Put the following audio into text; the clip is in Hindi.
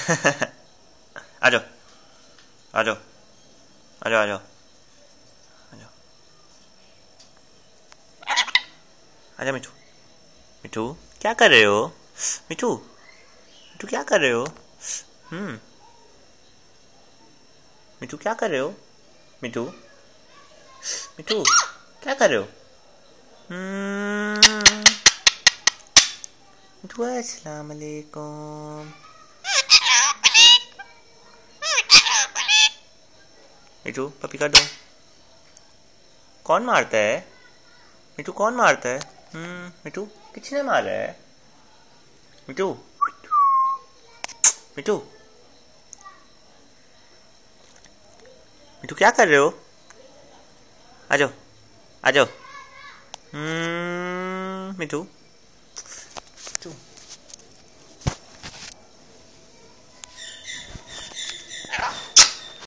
आ जाओ आ जाओ आ जाओ आ जाओ आ जाओ आजा मिठू। मिठू क्या कर रहे हो? मिठू मिठू क्या कर रहे हो? मिठू क्या कर रहे हो? मिठू मिठू क्या कर रहे हो? मिठू अस्सलाम वालेकुम। मिठू पपी कर दो। कौन मारता है? मिठू कौन मारता है? मिठू किसने मारा है? मिठू मिठू मिठू क्या कर रहे हो? आ जाओ आ जाओ। मिठू